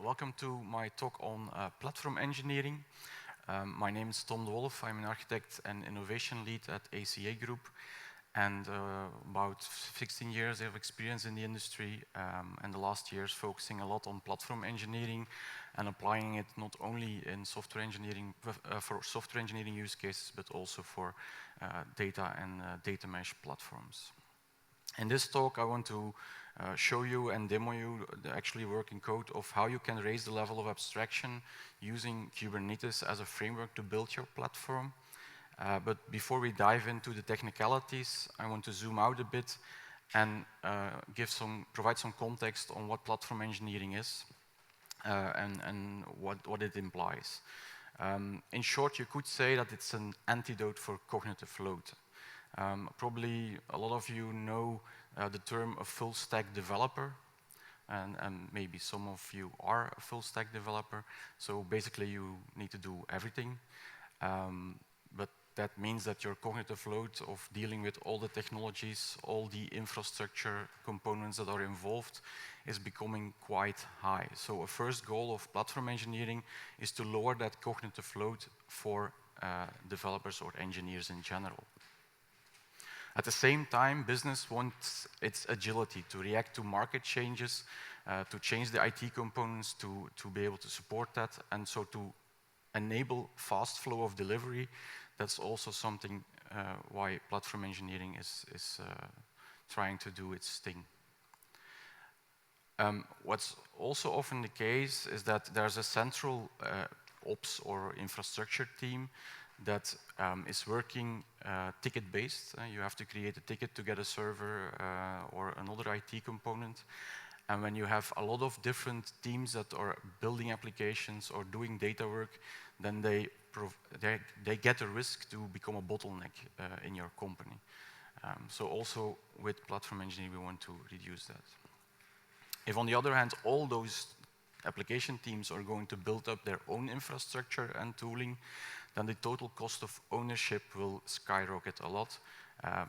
Welcome to my talk on platform engineering. My name is Tom de Wolf. I'm an architect and innovation lead at ACA Group, and about 16 years of experience in the industry, and the last years focusing a lot on platform engineering and applying it not only in software engineering for software engineering use cases, but also for data and data mesh platforms. In this talk, I want to show you and demo you the actually working code of how you can raise the level of abstraction using Kubernetes as a framework to build your platform. But before we dive into the technicalities, I want to zoom out a bit and provide some context on what platform engineering is and what it implies. In short, you could say that it's an antidote for cognitive load. Probably a lot of you know the term a full stack developer, and maybe some of you are a full stack developer. So basically you need to do everything, but that means that your cognitive load of dealing with all the technologies, all the infrastructure components that are involved is becoming quite high. So a first goal of platform engineering is to lower that cognitive load for developers or engineers in general. At the same time, business wants its agility to react to market changes, to change the IT components to be able to support that, and so to enable fast flow of delivery. That's also something why platform engineering is trying to do its thing. What's also often the case is that there's a central ops or infrastructure team that is working ticket-based. You have to create a ticket to get a server or another IT component. And when you have a lot of different teams that are building applications or doing data work, then they get a risk to become a bottleneck in your company. So also with platform engineering, we want to reduce that. If on the other hand, all those application teams are going to build up their own infrastructure and tooling, then the total cost of ownership will skyrocket a lot.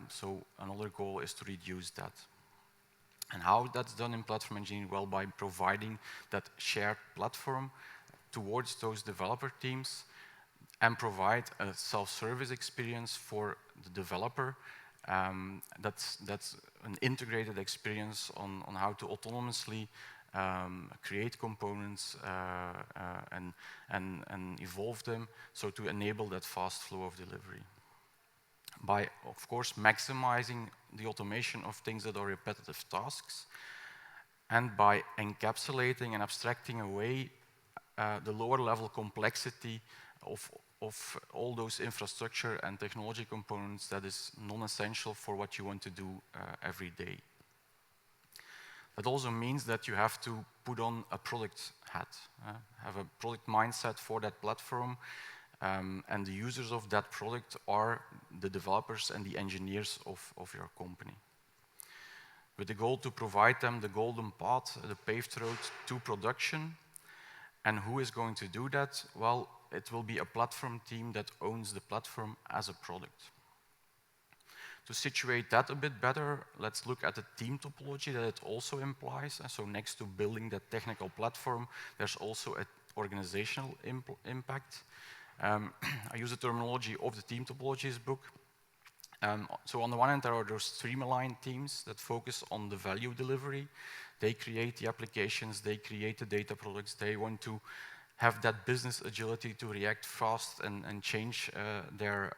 So another goal is to reduce that. And how that's done in platform engineering? Well, by providing that shared platform towards those developer teams and provide a self-service experience for the developer. That's an integrated experience on how to autonomously create components and evolve them, so to enable that fast flow of delivery. By, of course, maximizing the automation of things that are repetitive tasks, and by encapsulating and abstracting away the lower level complexity of all those infrastructure and technology components that is non-essential for what you want to do every day. That also means that you have to put on a product hat, have a product mindset for that platform, and the users of that product are the developers and the engineers of your company. With the goal to provide them the golden path, the paved road to production. And who is going to do that? Well, it will be a platform team that owns the platform as a product. To situate that a bit better, let's look at the team topology that it also implies. So next to building that technical platform, there's also an organizational impact. I use the terminology of the team topologies book. So on the one hand, there are those streamlined teams that focus on the value delivery. They create the applications, they create the data products, they want to have that business agility to react fast and change their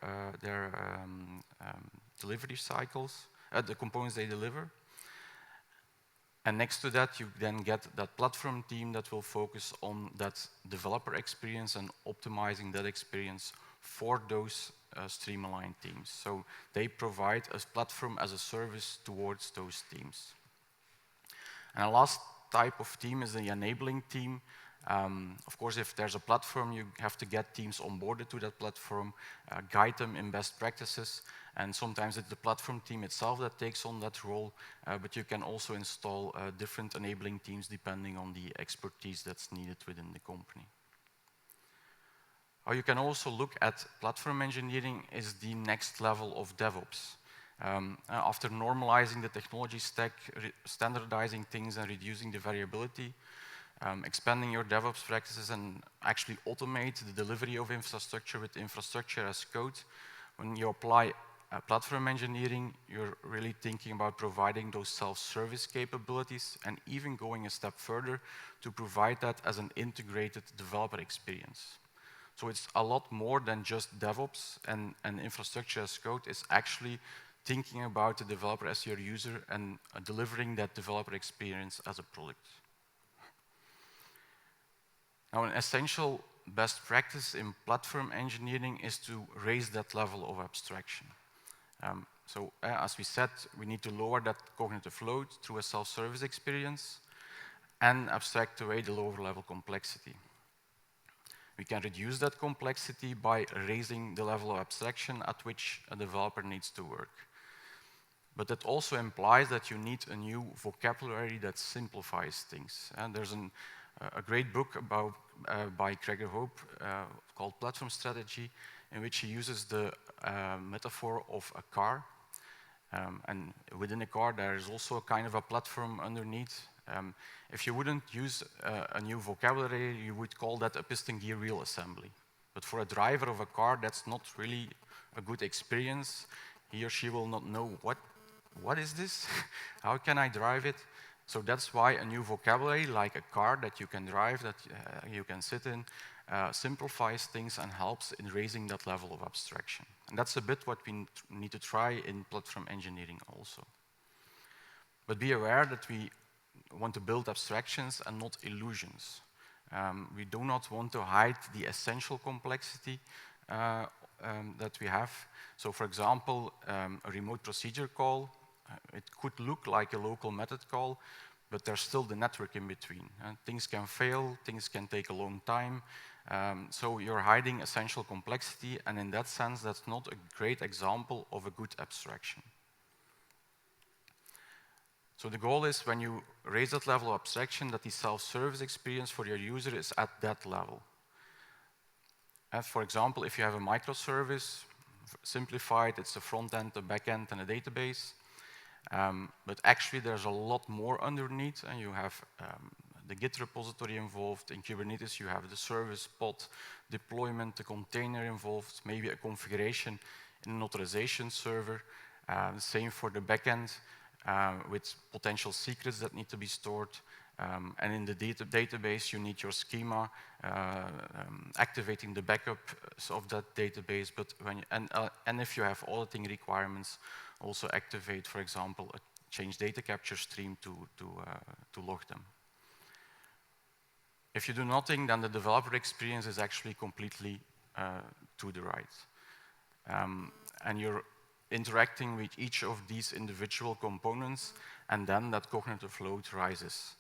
delivery cycles, the components they deliver. And next to that, you then get that platform team that will focus on that developer experience and optimizing that experience for those streamlined teams. So they provide a platform as a service towards those teams. And the last type of team is the enabling team. Of course, if there's a platform, you have to get teams onboarded to that platform, guide them in best practices, and sometimes it's the platform team itself that takes on that role, but you can also install different enabling teams depending on the expertise that's needed within the company. How you can also look at platform engineering is the next level of DevOps. After normalizing the technology stack, standardizing things and reducing the variability, expanding your DevOps practices and actually automate the delivery of infrastructure with infrastructure as code. When you apply platform engineering, you're really thinking about providing those self-service capabilities and even going a step further to provide that as an integrated developer experience. So it's a lot more than just DevOps and infrastructure as code. It's actually thinking about the developer as your user and delivering that developer experience as a product. Now, an essential best practice in platform engineering is to raise that level of abstraction. As we said, we need to lower that cognitive load through a self-service experience and abstract away the lower level complexity. We can reduce that complexity by raising the level of abstraction at which a developer needs to work. But that also implies that you need a new vocabulary that simplifies things. And there's a great book by Gregor Hope called Platform Strategy, in which he uses the metaphor of a car. And within a car, there is also a kind of a platform underneath. If you wouldn't use a new vocabulary, you would call that a piston gear wheel assembly. But for a driver of a car, that's not really a good experience. He or she will not know what is this? How can I drive it? So that's why a new vocabulary, like a car that you can drive, that you can sit in, simplifies things and helps in raising that level of abstraction. And that's a bit what we need to try in platform engineering also. But be aware that we want to build abstractions and not illusions. We do not want to hide the essential complexity that we have. So for example, a remote procedure call, it could look like a local method call, but there's still the network in between. Things can fail, things can take a long time. So you're hiding essential complexity, and in that sense, that's not a great example of a good abstraction. So the goal is when you raise that level of abstraction, that the self-service experience for your user is at that level. For example, if you have a microservice, simplified, it's a front end, a back end, and a database. But actually, there's a lot more underneath, and you have the Git repository involved. In Kubernetes, you have the service pod, deployment, the container involved, maybe a configuration in an authorization server. Same for the backend, with potential secrets that need to be stored. And in the database, you need your schema, activating the backups of that database. But and if you have auditing requirements, also activate, for example, a change data capture stream to log them. If you do nothing, then the developer experience is actually completely to the right. And you're interacting with each of these individual components, and then that cognitive load rises.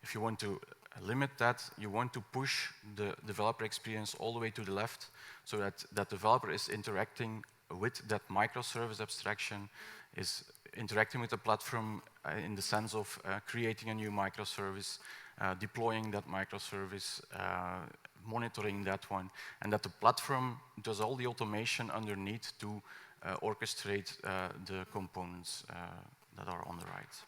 If you want to limit that, you want to push the developer experience all the way to the left, so that that developer is interacting with that microservice abstraction, is interacting with the platform in the sense of creating a new microservice, deploying that microservice, monitoring that one, and that the platform does all the automation underneath to orchestrate the components that are on the right.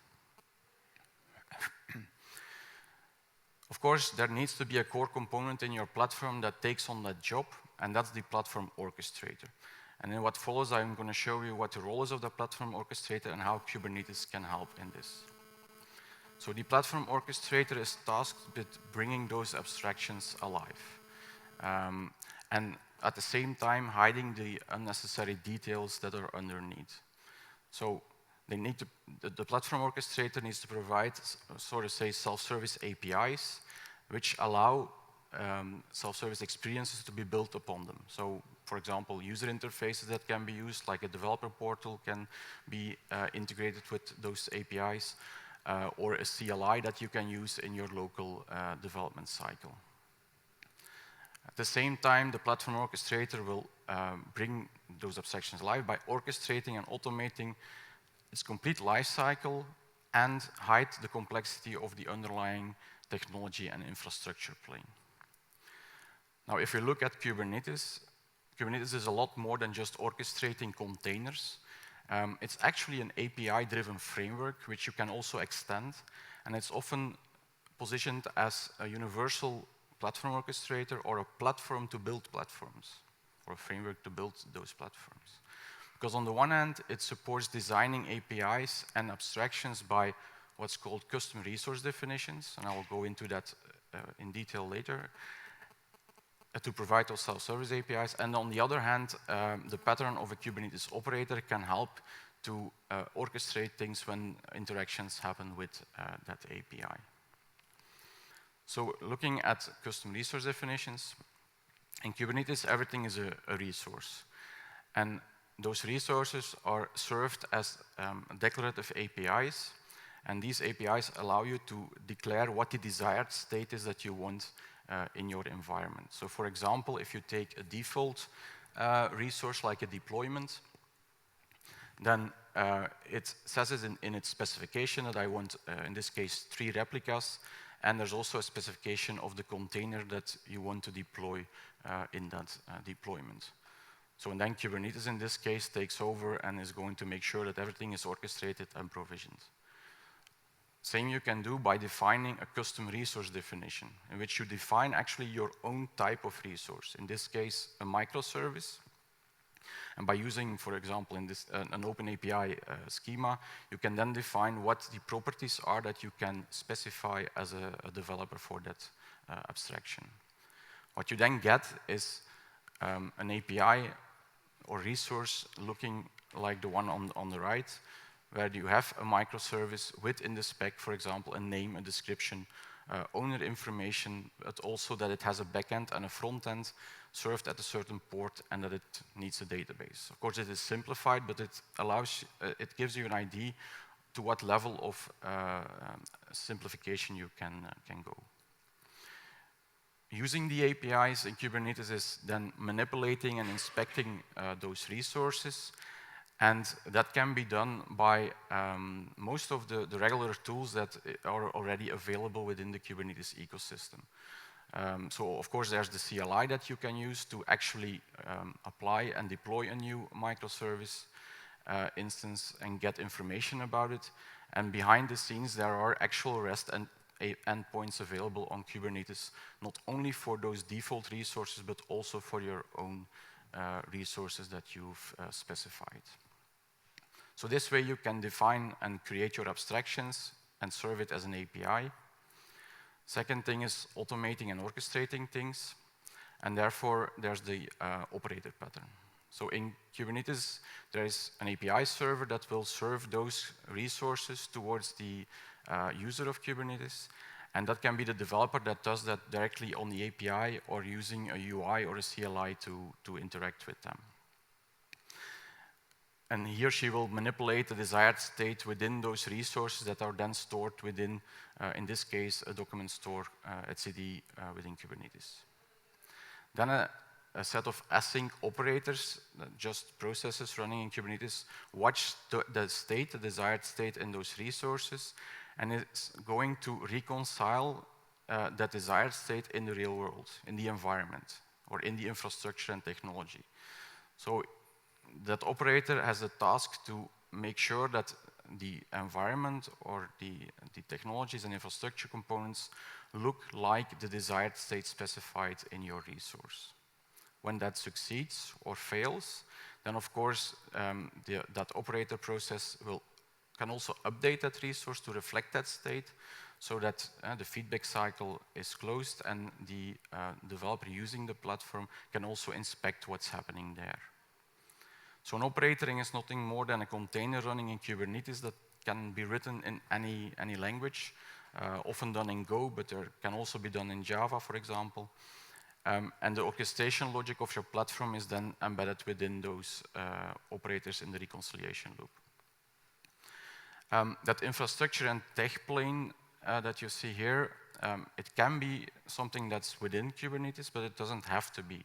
Of course, there needs to be a core component in your platform that takes on that job, and that's the Platform Orchestrator. And in what follows, I'm going to show you what the role is of the Platform Orchestrator and how Kubernetes can help in this. So the Platform Orchestrator is tasked with bringing those abstractions alive. And at the same time, hiding the unnecessary details that are underneath. So the Platform Orchestrator needs to provide, so to say, self-service APIs, which allow self-service experiences to be built upon them. So, for example, user interfaces that can be used, like a developer portal, can be integrated with those APIs, or a CLI that you can use in your local development cycle. At the same time, the Platform Orchestrator will bring those abstractions alive by orchestrating and automating its complete life cycle and hide the complexity of the underlying technology and infrastructure plane. Now, if you look at Kubernetes, Kubernetes is a lot more than just orchestrating containers. It's actually an API-driven framework, which you can also extend, and it's often positioned as a universal platform orchestrator or a platform to build platforms, or a framework to build those platforms. Because on the one hand, it supports designing APIs and abstractions by what's called custom resource definitions, and I will go into that in detail later, to provide those self-service APIs. And on the other hand, the pattern of a Kubernetes operator can help to orchestrate things when interactions happen with that API. So looking at custom resource definitions, in Kubernetes, everything is a resource. And those resources are served as declarative APIs, and these APIs allow you to declare what the desired state is that you want in your environment. So for example, if you take a default resource like a deployment, then it says it in its specification that I want, in this case, 3 replicas, and there's also a specification of the container that you want to deploy in that deployment. So and then Kubernetes in this case takes over and is going to make sure that everything is orchestrated and provisioned. Same you can do by defining a custom resource definition, in which you define actually your own type of resource, in this case a microservice. And by using, for example, in this an open API schema, you can then define what the properties are that you can specify as a developer for that abstraction. What you then get is an API or resource looking like the one on the right, where you have a microservice within the spec, for example, a name, a description, owner information, but also that it has a backend and a front end served at a certain port and that it needs a database. Of course, it is simplified, but it allows, it gives you an idea to what level of simplification you can go. Using the APIs in Kubernetes is then manipulating and inspecting those resources, and that can be done by most of the regular tools that are already available within the Kubernetes ecosystem. So of course there's the CLI that you can use to actually apply and deploy a new microservice instance and get information about it. And behind the scenes there are actual REST and endpoints available on Kubernetes, not only for those default resources, but also for your own resources that you've specified. So this way you can define and create your abstractions and serve it as an API. Second thing is automating and orchestrating things, and therefore there's the operator pattern. So in Kubernetes, there is an API server that will serve those resources towards the user of Kubernetes, and that can be the developer that does that directly on the API or using a UI or a CLI to interact with them. And he or she will manipulate the desired state within those resources that are then stored within, in this case, a document store, etcd, within Kubernetes. Then a set of async operators, just processes running in Kubernetes, watch the state, the desired state in those resources, and it's going to reconcile that desired state in the real world, in the environment, or in the infrastructure and technology. So that operator has a task to make sure that the environment or the technologies and infrastructure components look like the desired state specified in your resource. When that succeeds or fails, then of course that operator process can also update that resource to reflect that state, so that the feedback cycle is closed and the developer using the platform can also inspect what's happening there. So an operator is nothing more than a container running in Kubernetes that can be written in any language, often done in Go, but it can also be done in Java, for example. And the orchestration logic of your platform is then embedded within those operators in the reconciliation loop. That infrastructure and tech plane that you see here, it can be something that's within Kubernetes, but it doesn't have to be.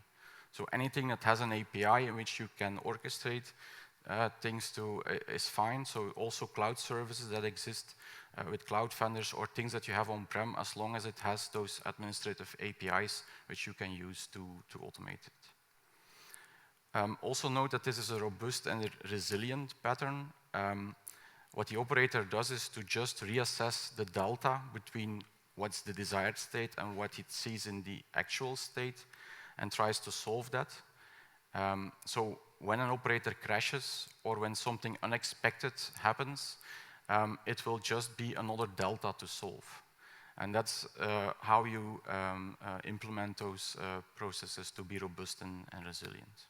So anything that has an API in which you can orchestrate things to is fine. So also cloud services that exist with cloud vendors, or things that you have on-prem, as long as it has those administrative APIs which you can use to automate it. Also note that this is a robust and resilient pattern. What the operator does is to just reassess the delta between what's the desired state and what it sees in the actual state, and tries to solve that. So when an operator crashes or when something unexpected happens, it will just be another delta to solve. And that's how you implement those processes to be robust and resilient.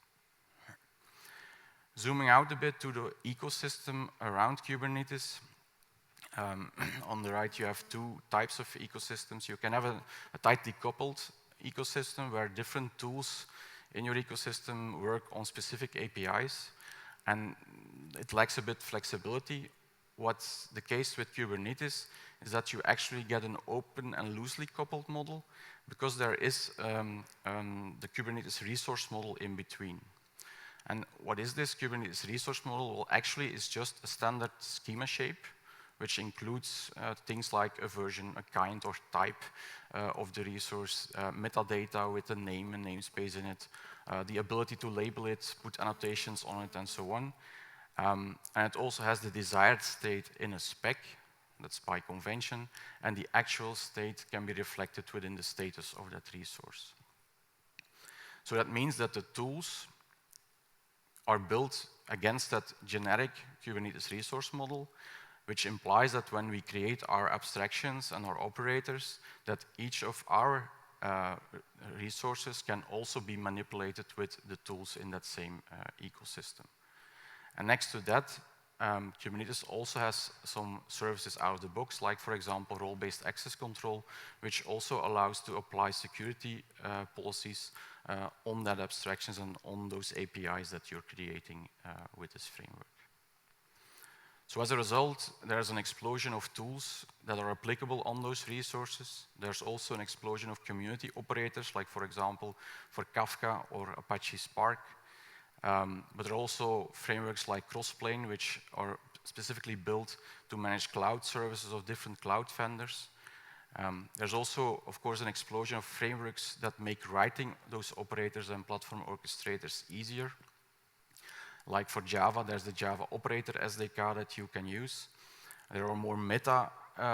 Zooming out a bit to the ecosystem around Kubernetes, on the right you have two types of ecosystems. You can have a tightly coupled ecosystem where different tools in your ecosystem work on specific APIs, and it lacks a bit flexibility. What's the case with Kubernetes is that you actually get an open and loosely coupled model because there is the Kubernetes resource model in between. And what is this Kubernetes resource model? Well, actually it's just a standard schema shape which includes things like a version, a kind or type of the resource, metadata with a name and namespace in it, the ability to label it, put annotations on it, and so on. And it also has the desired state in a spec, that's by convention, and the actual state can be reflected within the status of that resource. So that means that the tools are built against that generic Kubernetes resource model, which implies that when we create our abstractions and our operators, that each of our resources can also be manipulated with the tools in that same ecosystem. And next to that, Kubernetes also has some services out of the box, like for example, role-based access control, which also allows to apply security policies on that abstractions and on those APIs that you're creating with this framework. So as a result, there's an explosion of tools that are applicable on those resources. There's also an explosion of community operators, like for example, for Kafka or Apache Spark. But there are also frameworks like Crossplane, which are specifically built to manage cloud services of different cloud vendors. There's also, of course, an explosion of frameworks that make writing those operators and platform orchestrators easier. Like for Java, there's the Java Operator SDK that you can use. There are more meta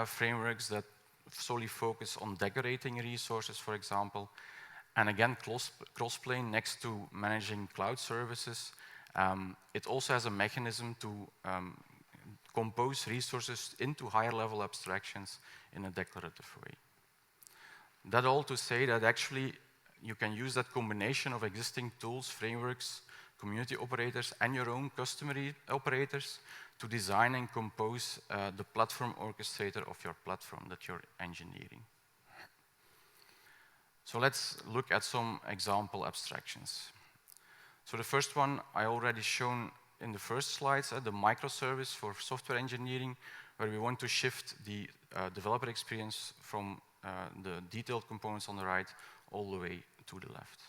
frameworks that solely focus on decorating resources, for example. And again, Crossplane, next to managing cloud services, it also has a mechanism to compose resources into higher level abstractions in a declarative way. That all to say that actually you can use that combination of existing tools, frameworks, community operators, and your own custom operators to design and compose the platform orchestrator of your platform that you're engineering. So let's look at some example abstractions. So the first one I already shown in the first slides, the microservice for software engineering, where we want to shift the developer experience from the detailed components on the right all the way to the left.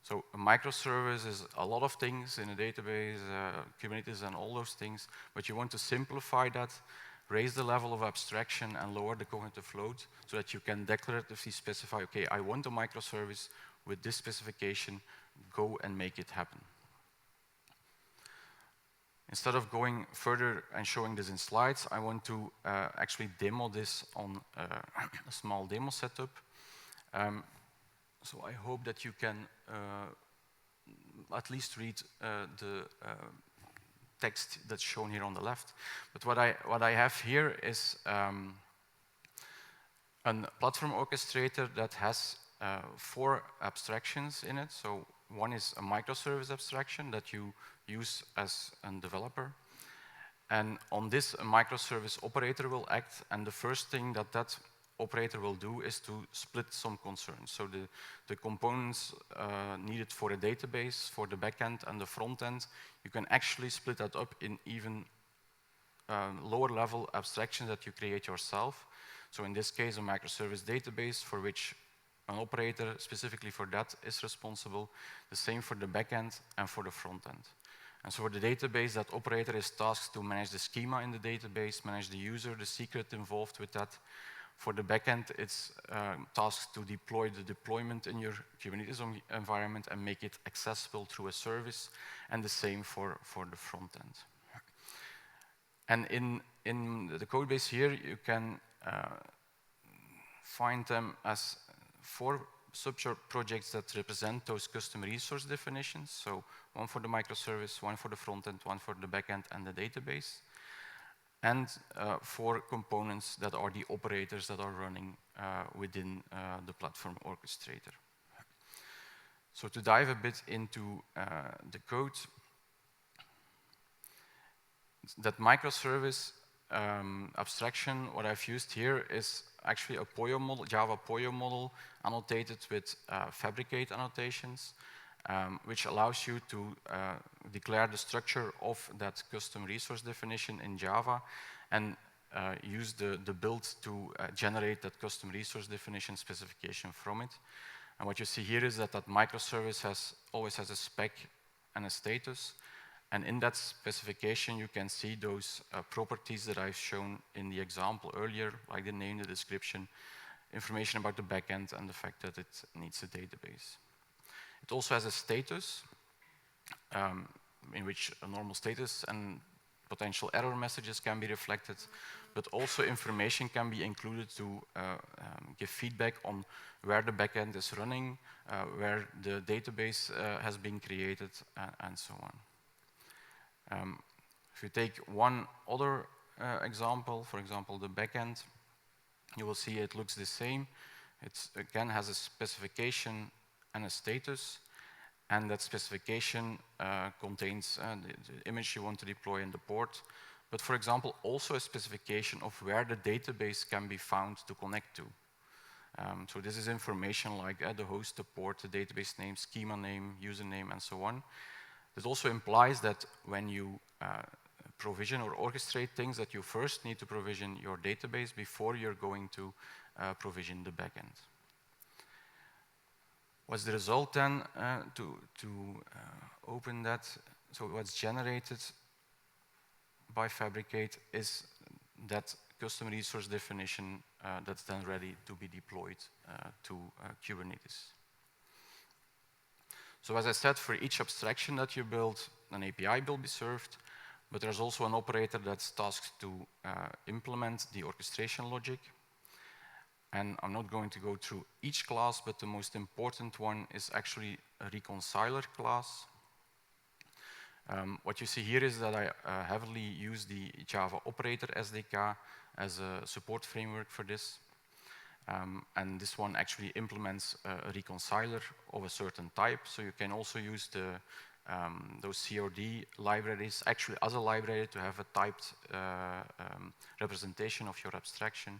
So a microservice is a lot of things in a database, Kubernetes and all those things, but you want to simplify that, raise the level of abstraction and lower the cognitive load so that you can declaratively specify, okay, I want a microservice with this specification, go and make it happen. Instead of going further and showing this in slides, I want to actually demo this on a small demo setup. So I hope that you can at least read the text that's shown here on the left. But what I have here is a platform orchestrator that has 4 abstractions in it. So one is a microservice abstraction that you use as a developer. And on this, a microservice operator will act, and the first thing that that operator will do is to split some concerns. So the components needed for a database, for the backend and the front end, you can actually split that up in even lower level abstractions that you create yourself. So in this case, a microservice database for which an operator specifically for that is responsible. The same for the backend and for the front end. And so for the database, that operator is tasked to manage the schema in the database, manage the user, the secret involved with that. For the backend, it's tasked to deploy the deployment in your Kubernetes environment and make it accessible through a service, and the same for the front end. And in the code base here, you can find them as 4 sub-projects that represent those custom resource definitions. So one for the microservice, one for the front end, one for the back end and the database. And 4 components that are the operators that are running within the platform orchestrator. So to dive a bit into the code, that microservice abstraction, what I've used here is actually a POYO model, Java POYO model, annotated with fabricate annotations, which allows you to declare the structure of that custom resource definition in Java and use the build to generate that custom resource definition specification from it. And what you see here is that microservice always has a spec and a status. And in that specification, you can see those properties that I've shown in the example earlier, like the name, the description, information about the backend, and the fact that it needs a database. It also has a status, in which a normal status and potential error messages can be reflected, but also information can be included to give feedback on where the backend is running, where the database has been created, and so on. If you take one other example, for example, the backend, you will see it looks the same. It again has a specification and a status, and that specification contains the image you want to deploy in the port, but for example, also a specification of where the database can be found to connect to. So this is information like the host, the port, the database name, schema name, username, and so on. This also implies that when you provision or orchestrate things, that you first need to provision your database before you're going to provision the backend. What's the result then to open that? So what's generated by Fabricate is that custom resource definition that's then ready to be deployed to Kubernetes. So as I said, for each abstraction that you build, an API will be served, but there's also an operator that's tasked to implement the orchestration logic. And I'm not going to go through each class, but the most important one is actually a reconciler class. What you see here is that I heavily use the Java operator SDK as a support framework for this. And this one actually implements a reconciler of a certain type. So you can also use those CRD libraries actually as a library to have a typed representation of your abstraction.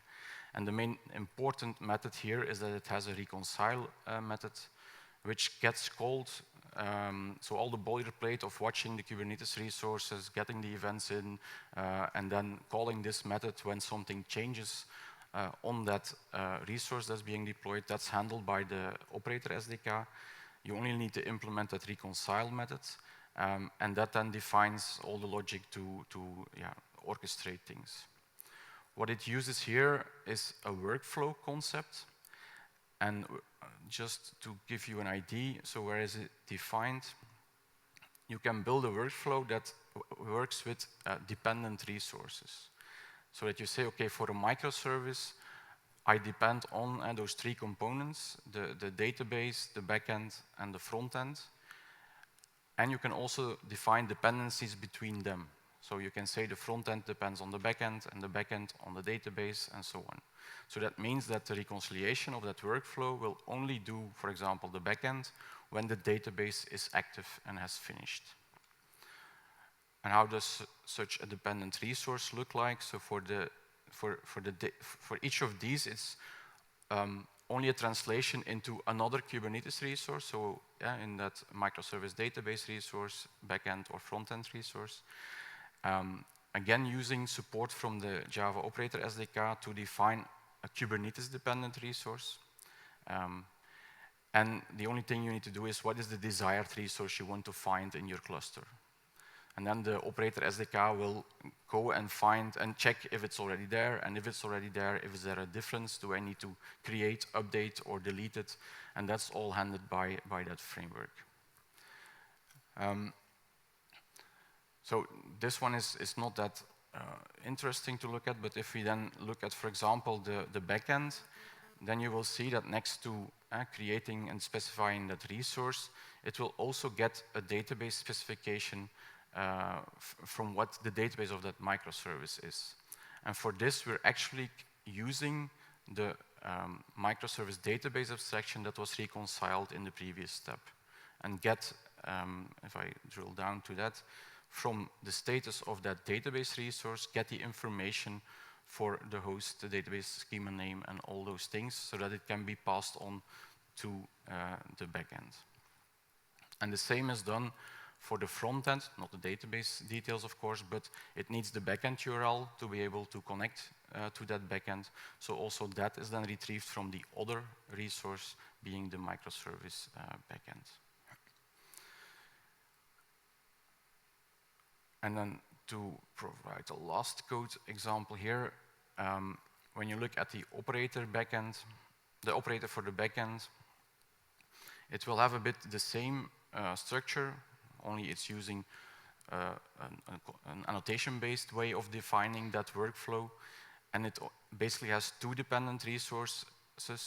And the main important method here is that it has a reconcile method, which gets called. So all the boilerplate of watching the Kubernetes resources, getting the events in, and then calling this method when something changes on that resource that's being deployed, that's handled by the operator SDK. You only need to implement that reconcile method, and that then defines all the logic to orchestrate things. What it uses here is a workflow concept, and just to give you an idea, so where is it defined? You can build a workflow that works with dependent resources. So that you say, okay, for a microservice, I depend on those 3 components, the database, the backend, and the front end. And you can also define dependencies between them. So you can say the front end depends on the backend, and the backend on the database, and so on. So that means that the reconciliation of that workflow will only do, for example, the backend when the database is active and has finished. And how does such a dependent resource look like? So for each of these, it's only a translation into another Kubernetes resource. So in that microservice database resource, backend or front-end resource. Again, using support from the Java operator SDK to define a Kubernetes dependent resource. And the only thing you need to do is what is the desired resource you want to find in your cluster. And then the operator SDK will go and find and check if it's already there, and if it's already there, if is there a difference, do I need to create, update, or delete it? And that's all handled by that framework. So this one is not that interesting to look at, but if we then look at, for example, the backend, then you will see that next to creating and specifying that resource, it will also get a database specification from what the database of that microservice is. And for this, we're actually using the microservice database abstraction that was reconciled in the previous step. And get, if I drill down to that, from the status of that database resource, get the information for the host, the database schema name, and all those things, so that it can be passed on to the backend. And the same is done for the front end, not the database details, of course, but it needs the backend URL to be able to connect to that backend. So also that is then retrieved from the other resource, being the microservice backend. And then to provide a last code example here, when you look at the operator backend, the operator for the backend, it will have a bit the same structure, only it's using an annotation-based way of defining that workflow. And it basically has two dependent resources,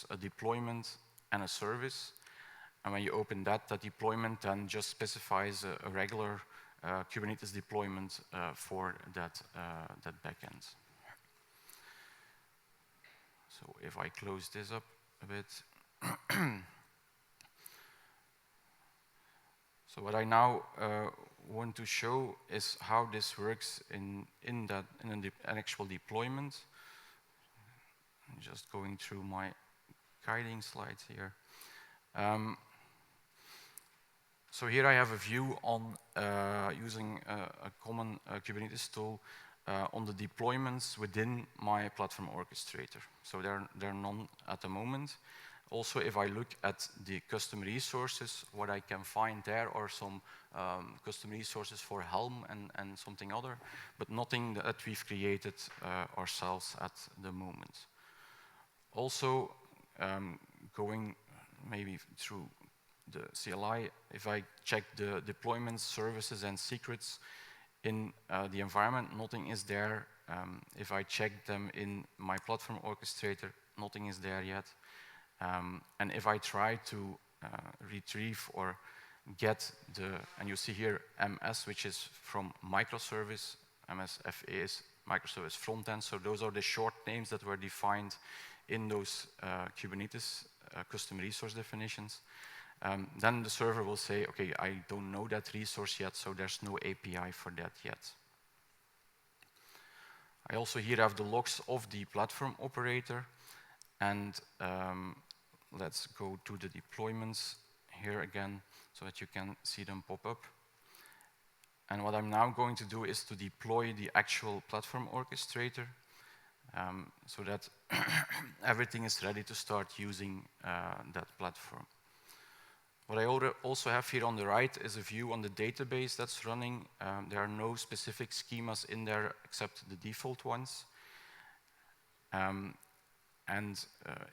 a deployment and a service. And when you open that, that deployment then just specifies a regular Kubernetes deployment for that backend. So if I close this up a bit. So what I now want to show is how this works in an actual deployment. I'm just going through my guiding slides here. So here I have a view on using a common Kubernetes tool on the deployments within my Platform Orchestrator. So there are none at the moment. Also, if I look at the custom resources, what I can find there are some custom resources for Helm and something other, but nothing that we've created ourselves at the moment. Also, going maybe through the CLI, if I check the deployments, services, and secrets in the environment, nothing is there. If I check them in my Platform Orchestrator, nothing is there yet. And if I try to retrieve or get and you see here MS, which is from microservice, MSFA is microservice frontend, so those are the short names that were defined in those Kubernetes custom resource definitions. Then the server will say, okay, I don't know that resource yet, so there's no API for that yet. I also here have the logs of the platform operator, and let's go to the deployments here again so that you can see them pop up. And what I'm now going to do is to deploy the actual platform orchestrator so that everything is ready to start using that platform. What I also have here on the right is a view on the database that's running. There are no specific schemas in there except the default ones. And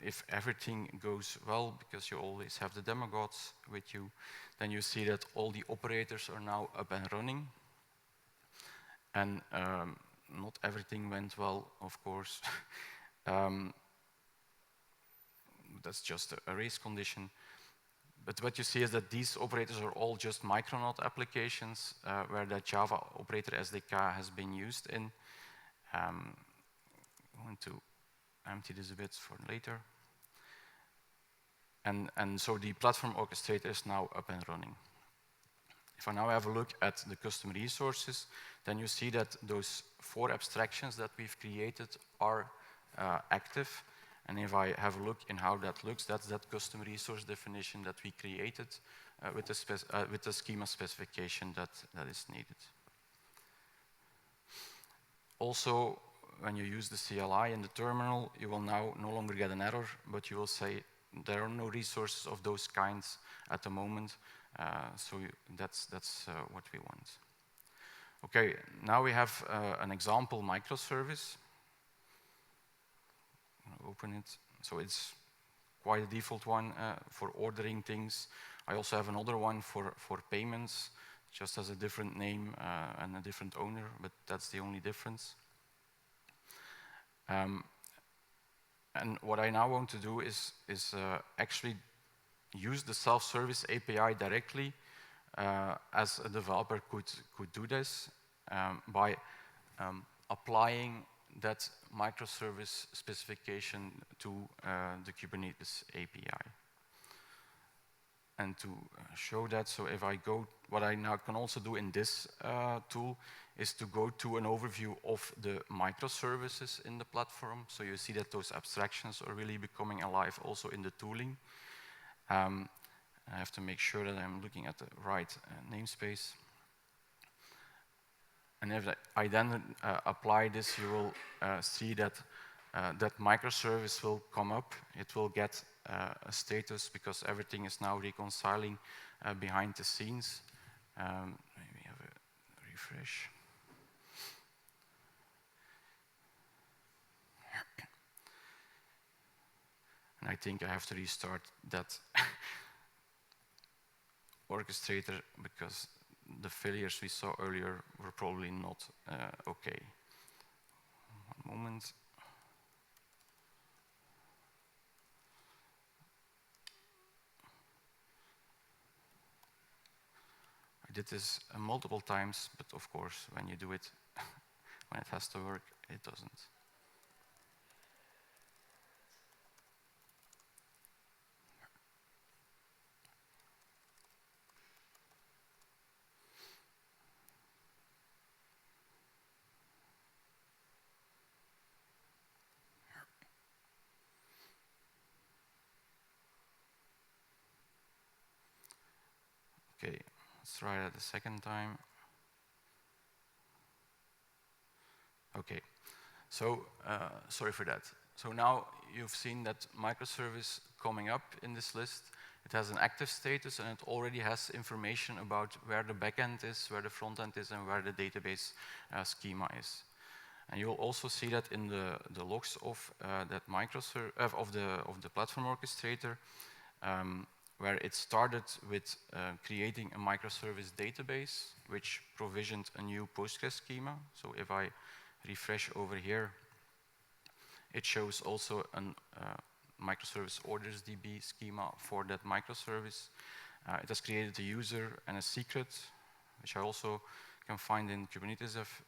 if everything goes well, because you always have the demigods with you, then you see that all the operators are now up and running. And not everything went well, of course. That's just a race condition. But what you see is that these operators are all just Micronaut applications where the Java operator SDK has been used in. I'm going to empty this a bit for later. And so the platform orchestrator is now up and running. If I now have a look at the custom resources, then you see that those 4 abstractions that we've created are active. And if I have a look in how that looks, that's that custom resource definition that we created with the schema specification that is needed. Also, when you use the CLI in the terminal, you will now no longer get an error, but you will say there are no resources of those kinds at the moment. So that's what we want. Okay, now we have an example microservice. Open it. So it's quite a default one for ordering things. I also have another one for payments, just has a different name and a different owner, but that's the only difference. And And what I now want to do is actually use the self-service API directly, as a developer could do this by applying that microservice specification to the Kubernetes API. And to show that, so if I go, what I now can also do in this tool is to go to an overview of the microservices in the platform. So you see that those abstractions are really becoming alive also in the tooling. I have to make sure that I'm looking at the right namespace. And if I then apply this, you will see that that microservice will come up. It will get a status because everything is now reconciling behind the scenes. Maybe have a refresh. And I think I have to restart that orchestrator because the failures we saw earlier were probably not okay. One moment. I did this multiple times, but of course, when you do it, when it has to work, it doesn't. Okay, let's try that a second time. Okay, so sorry for that. So now you've seen that microservice coming up in this list. It has an active status and it already has information about where the backend is, where the front end is, and where the database schema is. And you'll also see that in the logs of that of the platform orchestrator, where it started with creating a microservice database, which provisioned a new Postgres schema. So if I refresh over here, it shows also a microservice orders DB schema for that microservice. It has created a user and a secret, which I also can find in Kubernetes if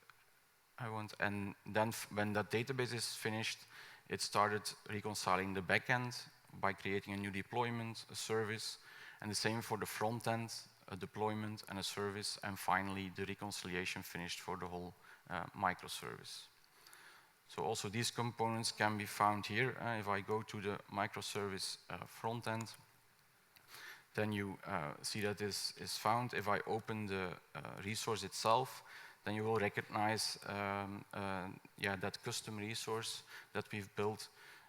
I want. And then when that database is finished, it started reconciling the backend by creating a new deployment, a service, and the same for the front end, a deployment and a service, and finally the reconciliation finished for the whole microservice. So also these components can be found here. If I go to the microservice front end, then you see that this is found. If I open the resource itself, then you will recognize that custom resource that we've built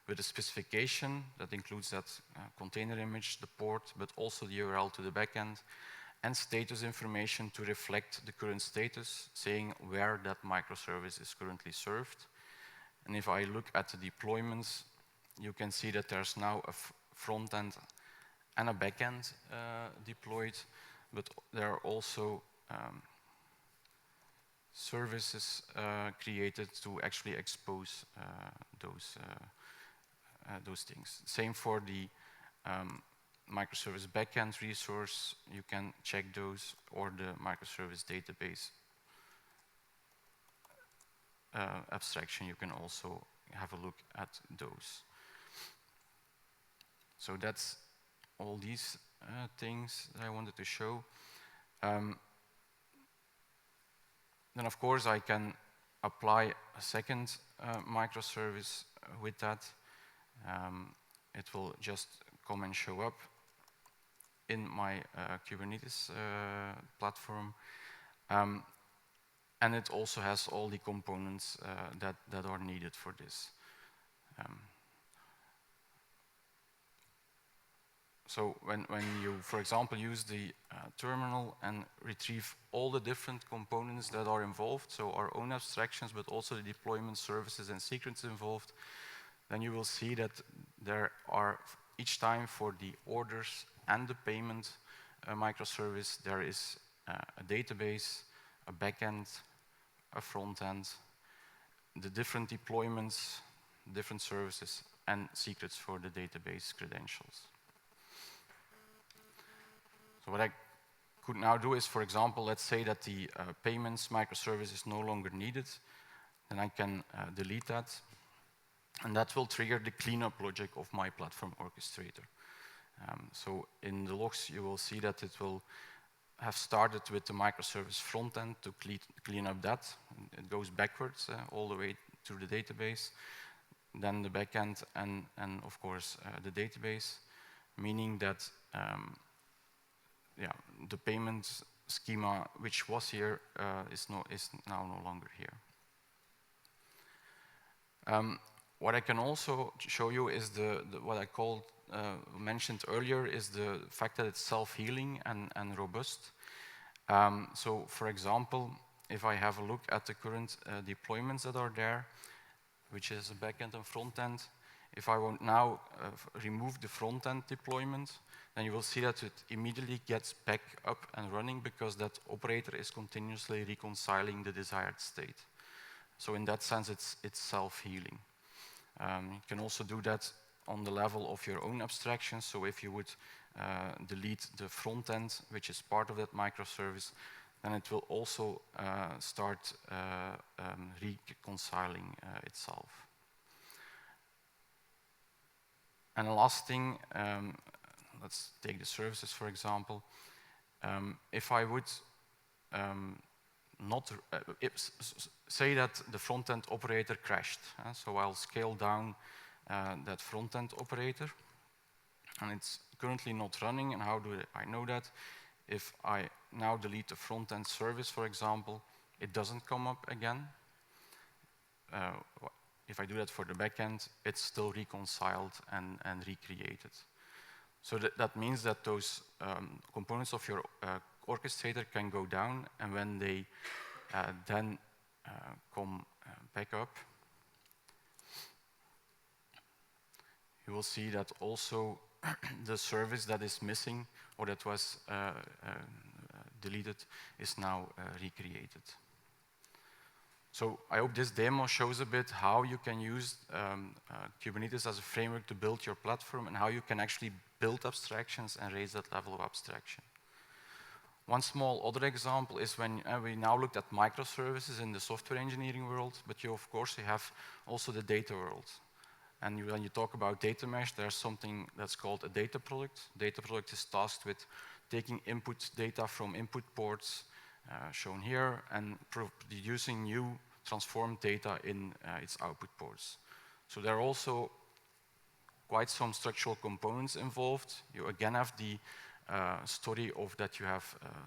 with a specification that includes that container image, the port, but also the URL to the backend, and status information to reflect the current status, saying where that microservice is currently served. And if I look at the deployments, you can see that there's now a front end and a backend deployed, but there are also services created to actually expose those things. Same for the microservice backend resource, you can check those, or the microservice database abstraction, you can also have a look at those. So that's all these things that I wanted to show. Then of course I can apply a second microservice with that. It will just come and show up in my Kubernetes platform. And it also has all the components that are needed for this. So when you, for example, use the terminal and retrieve all the different components that are involved, so our own abstractions, but also the deployment services and secrets involved, then you will see that there are, each time for the orders and the payment microservice, there is a database, a backend, a front end, the different deployments, different services, and secrets for the database credentials. So what I could now do is, for example, let's say that the payments microservice is no longer needed, then I can delete that, and that will trigger the cleanup logic of my platform orchestrator. So in the logs, you will see that it will have started with the microservice front end to clean up that. It goes backwards all the way to the database, then the back end, and of course the database, meaning that the payment schema which was here is now no longer here. What I can also show you is what I mentioned earlier is the fact that it's self-healing and robust. So for example, if I have a look at the current deployments that are there, which is a backend and front end, if I want now remove the front end deployment, then you will see that it immediately gets back up and running because that operator is continuously reconciling the desired state. So in that sense, it's self-healing. You can also do that on the level of your own abstraction. So if you would delete the front end, which is part of that microservice, then it will also start reconciling itself. And the last thing, let's take the services, for example. If I would say that the front-end operator crashed, so I'll scale down that front-end operator, and it's currently not running, and how do I know that? If I now delete the front-end service, for example, it doesn't come up again. If I do that for the backend, it's still reconciled and recreated. So that means that those components of your orchestrator can go down, and when they then come back up, you will see that also the service that is missing or that was deleted is now recreated. So I hope this demo shows a bit how you can use Kubernetes as a framework to build your platform and how you can actually build abstractions and raise that level of abstraction. One small other example is when we now looked at microservices in the software engineering world, but you of course you have also the data world. And when you talk about data mesh, there's something that's called a data product. Data product is tasked with taking input data from input ports, shown here, and producing new transformed data in its output ports. So there are also quite some structural components involved. You again have the story of that you have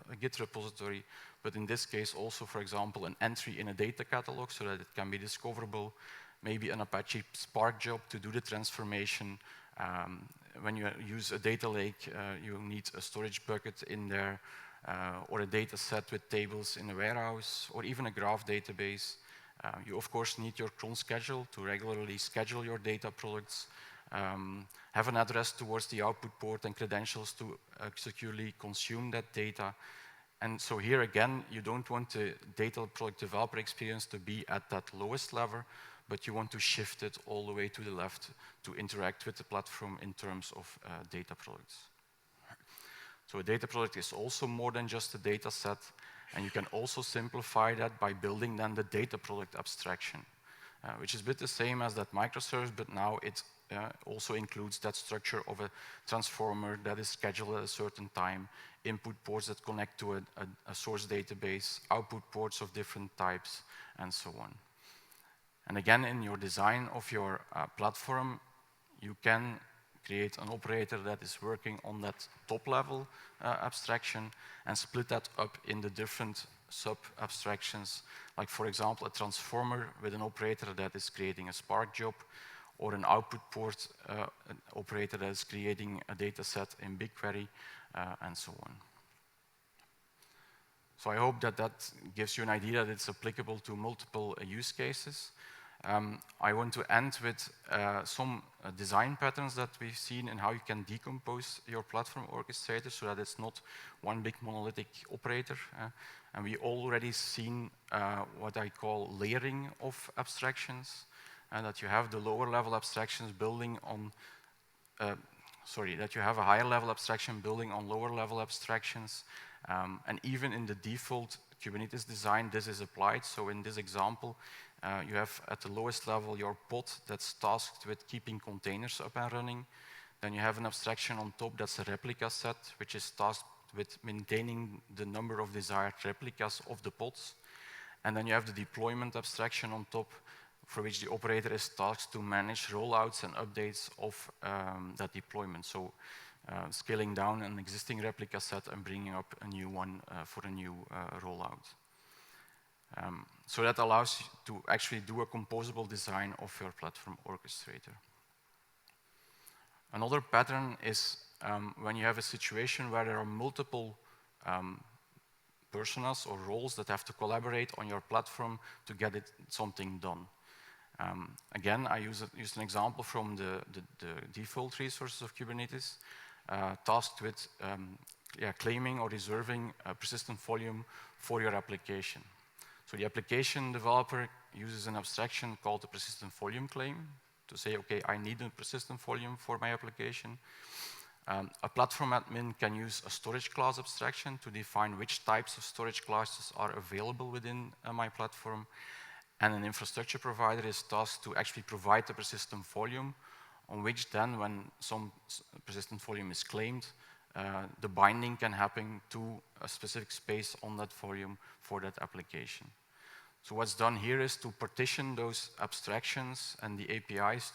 a Git repository, but in this case also, for example, an entry in a data catalog so that it can be discoverable, maybe an Apache Spark job to do the transformation. When you use a data lake, you need a storage bucket in there, or a data set with tables in a warehouse, or even a graph database. You of course need your cron schedule to regularly schedule your data products, have an address towards the output port and credentials to securely consume that data. And so here again, you don't want the data product developer experience to be at that lowest level, but you want to shift it all the way to the left to interact with the platform in terms of data products. So a data product is also more than just a data set, and you can also simplify that by building then the data product abstraction, which is a bit the same as that microservice, but now it also includes that structure of a transformer that is scheduled at a certain time, input ports that connect to a source database, output ports of different types, and so on. And again, in your design of your platform, you can create an operator that is working on that top level abstraction and split that up in the different sub-abstractions, like for example, a transformer with an operator that is creating a Spark job, or an output port an operator that is creating a data set in BigQuery, and so on. So I hope that that gives you an idea that it's applicable to multiple use cases. I want to end with some design patterns that we've seen and how you can decompose your platform orchestrator so that it's not one big monolithic operator. And we already seen what I call layering of abstractions. and that you have the lower level abstractions building on, that you have a higher level abstraction building on lower level abstractions. And even in the default Kubernetes design, this is applied. So in this example, you have at the lowest level your pod that's tasked with keeping containers up and running. Then you have an abstraction on top that's a replica set, which is tasked with maintaining the number of desired replicas of the pods. And then you have the deployment abstraction on top, for which the operator is tasked to manage rollouts and updates of that deployment. So scaling down an existing replica set and bringing up a new one for a new rollout. So that allows you to actually do a composable design of your platform orchestrator. Another pattern is when you have a situation where there are multiple personas or roles that have to collaborate on your platform to get something done. Again, I used an example from the default resources of Kubernetes, tasked with claiming or reserving a persistent volume for your application. So the application developer uses an abstraction called the persistent volume claim to say, okay, I need a persistent volume for my application. A platform admin can use a storage class abstraction to define which types of storage classes are available within my platform. And an infrastructure provider is tasked to actually provide the persistent volume, on which then, when some persistent volume is claimed, the binding can happen to a specific space on that volume for that application. So what's done here is to partition those abstractions and the APIs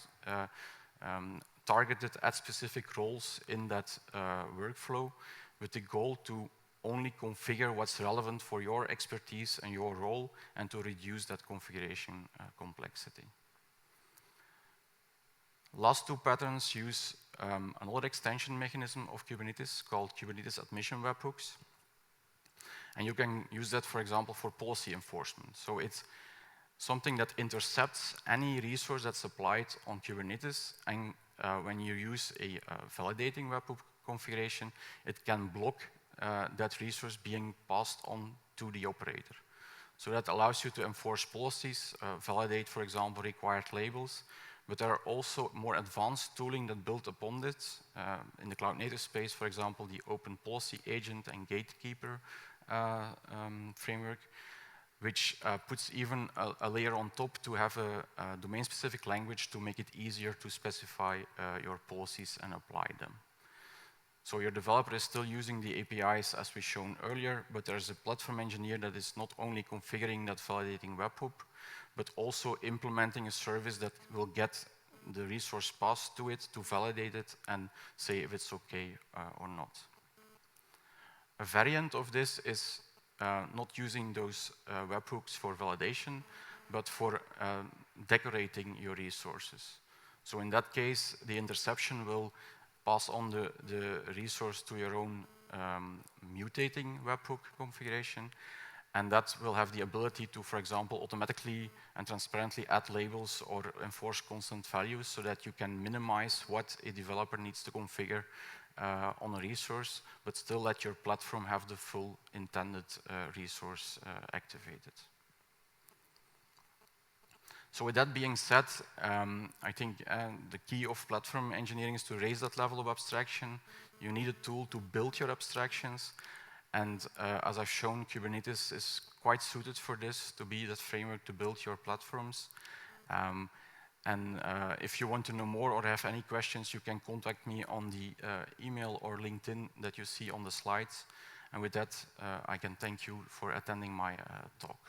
targeted at specific roles in that workflow, with the goal to only configure what's relevant for your expertise and your role, and to reduce that configuration complexity. Last two patterns use another extension mechanism of Kubernetes called Kubernetes admission webhooks. And you can use that, for example, for policy enforcement. So it's something that intercepts any resource that's applied on Kubernetes, and when you use a validating webhook configuration, it can block that resource being passed on to the operator. So that allows you to enforce policies, validate, for example, required labels, but there are also more advanced tooling that built upon this. In the cloud native space, for example, the open policy agent and gatekeeper framework, which puts even a layer on top to have a domain-specific language to make it easier to specify your policies and apply them. So your developer is still using the APIs as we shown earlier, but there's a platform engineer that is not only configuring that validating webhook, but also implementing a service that will get the resource passed to it to validate it and say if it's okay or not. A variant of this is not using those webhooks for validation, but for decorating your resources. So in that case, the interception will pass on the resource to your own mutating webhook configuration, and that will have the ability to, for example, automatically and transparently add labels or enforce constant values so that you can minimize what a developer needs to configure on a resource, but still let your platform have the full intended resource activated. So with that being said, I think the key of platform engineering is to raise that level of abstraction. You need a tool to build your abstractions. And as I've shown, Kubernetes is quite suited for this, to be that framework to build your platforms. If you want to know more or have any questions, you can contact me on the email or LinkedIn that you see on the slides. And with that, I can thank you for attending my talk.